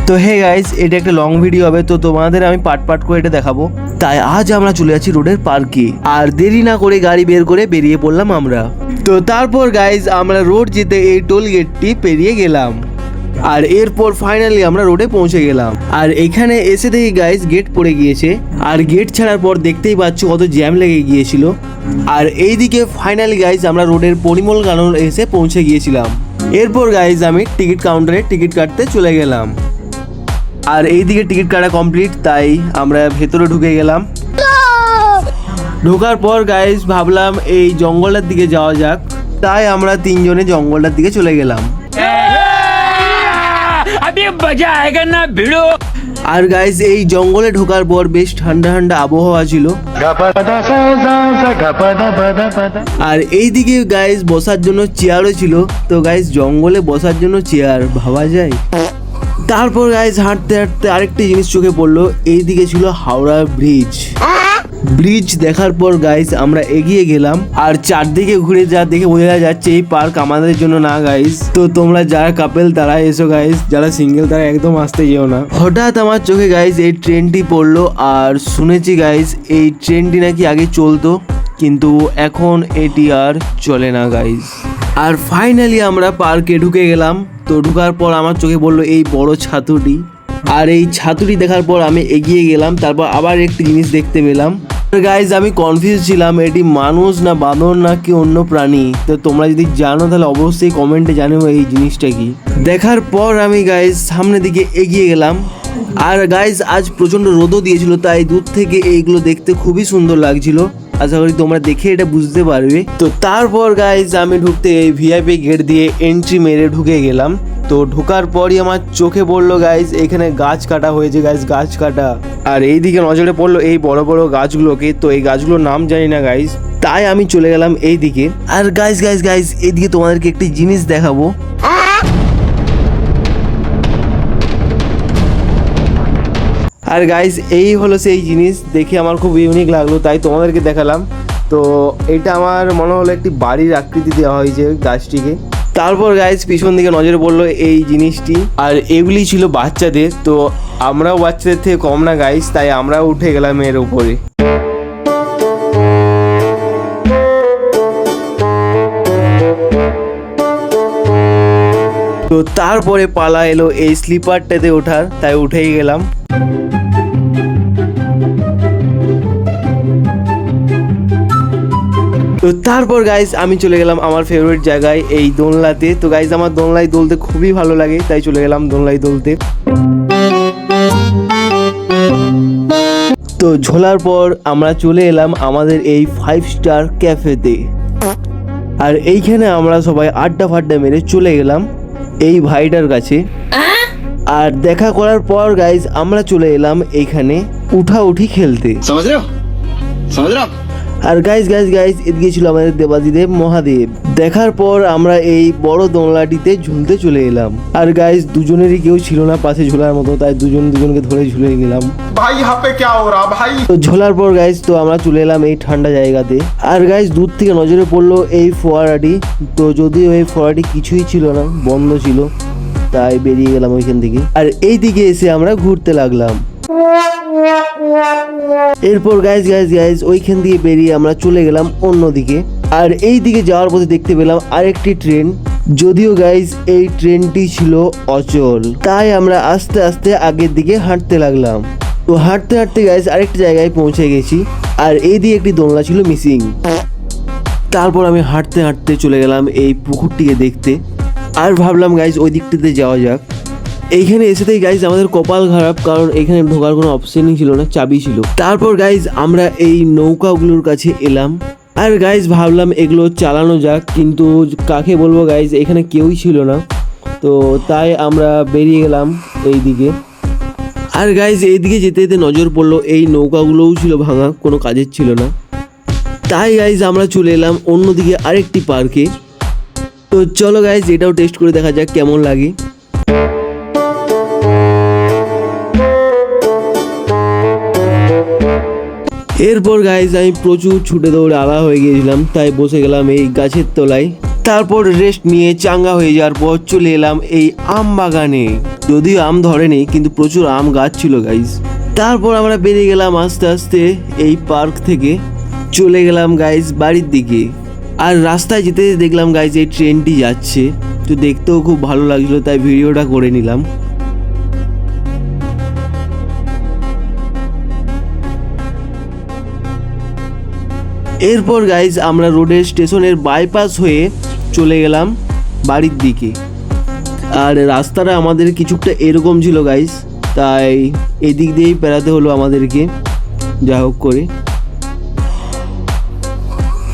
তো hey guys, এটা একটা লং ভিডিও হবে, তো তোমাদের আমি পার্ট পার্ট করে এটা দেখাবো। তাই আজ আমরা চলে যাচ্ছি রোডের পার্কে, আর দেরি না করে গাড়ি বের করে বেরিয়ে পড়লাম আমরা। তো তারপর গাইস আমরা রোড যেতে এই টোল গেটটি পেরিয়ে গেলাম, আর এরপর ফাইনালি আমরা রোডে পৌঁছে গেলাম। আর এখানে এসে দেখি গাইস গেট পড়ে গিয়েছে, আর গেট ছাড়ার পর দেখতেই পাচ্ছ কত জ্যাম লেগে গিয়েছিল। আর এইদিকে ফাইনালি গাইস আমরা রোডের পরিমল গানন এসে পৌঁছে গিয়েছিলাম। এরপর গাইস আমি টিকিট কাউন্টারে টিকিট কাটতে চলে গেলাম, আর এইদিকে টিকিট কাটা কমপ্লিট, তাই আমরা ভেতরে ঢুকে গেলাম। ঢোকার পর গাইস ভাবলাম এই জঙ্গলের দিকে যাওয়া যাক, তাই আমরা তিনজনে জঙ্গলটার দিকে চলে গেলাম। আর গাইস এই জঙ্গলে ঢোকার পর বেশ ঠান্ডা ঠান্ডা আবহাওয়া ছিল, আর এইদিকে গাইস বসার জন্য চেয়ারও ছিল। তো গাইস জঙ্গলে বসার জন্য চেয়ার ভাবা যায়। তারপর গাইস হাঁটতে হাঁটতে আরেকটি জিনিস চোখে পড়লো, এইদিকে ছিল হাওড়া ব্রিজ। ব্রিজ দেখার পর গাইস আমরা এগিয়ে গেলাম, আর চারদিকে ঘুরে যা দেখে বোঝা যাচ্ছে এই পার্ক আমাদের জন্য না গাইস। তো তোমরা যারা কাপেল তারা এসো গাইস, যারা সিঙ্গেল তারা একদম আসতে যেও না। হঠাৎ আমার চোখে গাইস এই ট্রেনটি পড়লো, আর শুনেছি গাইস এই ট্রেনটি নাকি আগে চলতো, কিন্তু এখন এটি আর চলে না গাইস। আর ফাইনালি আমরা পার্কে ঢুকে গেলাম। তো ঢুকার পর আমার চোখে পড়লো এই বড় ছাতুটি, আর এই ছাতুটি দেখার পর আমি এগিয়ে গেলাম। তারপর আবার একটি জিনিস দেখতে পেলাম। গাইজ আমি কনফিউজ ছিলাম এটি মানুষ না বাঁদর না কি অন্য প্রাণী। তো তোমরা যদি জানো তাহলে অবশ্যই কমেন্টে জানিও এই জিনিসটা কি। দেখার পর আমি গাইজ সামনের দিকে এগিয়ে গেলাম, আর গাইজ আজ প্রচণ্ড রোদও দিয়েছিল, তাই দূর থেকে এইগুলো দেখতে খুবই সুন্দর লাগছিল। আশা করি তোমরা দেখে এটা বুঝতে পারবে। তো তারপর গাইজ আমি ঢুকতে এই ভিআইপি গেট দিয়ে এন্ট্রি মেরে ঢুকে গেলাম। তো ঢোকার পরই আমার চোখে পড়লো গাইজ এখানে গাছ কাটা হয়েছে গাইজ, গাছ কাটা। আর এইদিকে নজরে পড়লো এই বড় বড় গাছগুলোকে। তো এই গাছগুলোর নাম জানি না গাইজ, তাই আমি চলে গেলাম এইদিকে। আর গাইজ গাইজ গাইজ এইদিকে তোমাদেরকে একটি জিনিস দেখাবো। আর গাইজ এই হলো সেই জিনিস, দেখে আমার খুব ইউনিক লাগলো তাই তোমাদেরকে দেখালাম। তো এটা আমার মনে হলো একটি বাড়ির আকৃতি দেওয়া হয়েছে গাছটিকে। তারপর গাইজ পিছন দিকে নজরে পড়লো এই জিনিসটি, আর এগুলি ছিল বাচ্চাদের। তো আমরাও বাচ্চাদের থেকে কম না গাইজ, তাই আমরাও উঠে গেলাম এর উপরে। তো তারপরে পালা এলো এই স্লিপারটাতে ওঠার, তাই উঠেই গেলাম। তো তারপর গাইজ আমি চলে গেলাম আমার ফেভারিট জায়গায় এই দোলনাতে। তো গাইজ আমার দোলনায় দুলতে খুবই ভালো লাগে, তাই চলে গেলাম দোলনায় দুলতে। তো ঝোলার পর আমরা চলে এলাম আমাদের এই 5 স্টার ক্যাফেতে, আর এইখানে আমরা সবাই আড্ডা ফাড্ডা মেরে চলে গেলাম এই ভাইটার কাছে। আর দেখা করার পর গাইজ আমরা চলে এলাম এইখানে উঠাউঠি খেলতে। আর গাইজ গাইজ গাইজ এদিকে ছিল আমাদের দেবাদিদেব মহাদেব। দেখার পর আমরা এই বড় দোলনাটিতে ঝুলতে চলে এলাম। আর গাইজ দুজনেরই কেউ ছিল না পাশে ঝোলার মতো, তাই দুজনকে ধরে ঝুলে গেলাম। ভাই হাপে ক্যা হো রা ভাই। তো ঝোলার পর গাইজ তো আমরা চলে এলাম এই ঠান্ডা জায়গাতে। আর গাইজ দূর থেকে নজরে পড়লো এই ফোয়ারাটি। তো যদিও এই ফোয়ারাটি কিছুই ছিল না, বন্ধ ছিল, তাই বেরিয়ে গেলাম ওইখান থেকে। আর এই দিকে এসে আমরা ঘুরতে লাগলাম। এরপর গাইজ গাইজ গাইজ ওইখান দিয়ে বেরিয়ে আমরা চলে গেলাম অন্যদিকে। আর এই দিকে যাওয়ার পথে দেখতে পেলাম আরেকটি ট্রেন, যদিও গাইজ এই ট্রেনটি ছিল অচল, তাই আমরা আস্তে আস্তে আগের দিকে হাঁটতে লাগলাম। তো হাঁটতে হাঁটতে গাইজ আরেকটি জায়গায় পৌঁছে গেছি, আর এই দিয়ে একটি দোলনা ছিল মিসিং। তারপর আমি হাঁটতে হাঁটতে চলে গেলাম এই পুকুরটিকে দেখতে, আর ভাবলাম গাইজ ওই দিকটিতে যাওয়া যাক। এইখানে এসেতেই গাইজ আমাদের কপাল খারাপ, কারণ এখানে ঢোকার কোনো অপশনই ছিল না, চাবি ছিল। তারপর গাইজ আমরা এই নৌকাগুলোর কাছে এলাম, আর গাইজ ভাবলাম এগুলো চালানো যাক, কিন্তু কাকে বলবো গাইজ এখানে কেউই ছিল না। তো তাই আমরা বেরিয়ে গেলাম এই দিকে। আর গাইজ এইদিকে যেতে যেতে নজর পড়লো এই নৌকাগুলোও ছিল ভাঙা, কোনো কাজের ছিল না। তাই গাইজ আমরা চলে এলাম অন্যদিকে আরেকটি পার্কে। তো চলো গাইজ এটাও টেস্ট করে দেখা যাক কেমন লাগে। এরপর গাইজ আমি প্রচুর ছুটে দৌড়ে আলা হয়ে গিয়েছিলাম, তাই বসে গেলাম এই গাছের তলায়। তারপর রেস্ট নিয়ে চাঙ্গা হয়ে যাওয়ার পর চলে এলাম এই আম বাগানে। যদিও আম ধরেনি, কিন্তু প্রচুর আম গাছ ছিল গাইজ। তারপর আমরা বেরিয়ে গেলাম আস্তে আস্তে এই পার্ক থেকে, চলে গেলাম গাইজ বাড়ির দিকে। আর রাস্তায় যেতে যেতে দেখলাম গাইজ এই ট্রেনটি যাচ্ছে, তো দেখতেও খুব ভালো লাগলো, তাই ভিডিওটা করে নিলাম। এরপর গাইজ আমরা রোডের স্টেশনের বাইপাস হয়ে চলে গেলাম বাড়ির দিকে। আর রাস্তাটা আমাদের কিছুটা এরকম ছিল গাইজ, তাই এদিক দিয়েই পেরাতে হলো আমাদেরকে, যা হোক করে।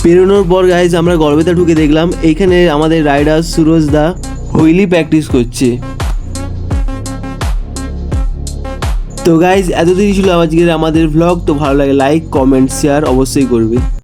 পেরোনোর পর গাইজ আমরা গড়বেতা ঢুকে দেখলাম এইখানে আমাদের রাইডার সুরজ দা হুইলি প্র্যাকটিস করছে। তো গাইজ এতদিনই ছিল আজকের আমাদের ভ্লগ। তো ভালো লাগে লাইক কমেন্ট শেয়ার অবশ্যই করবে।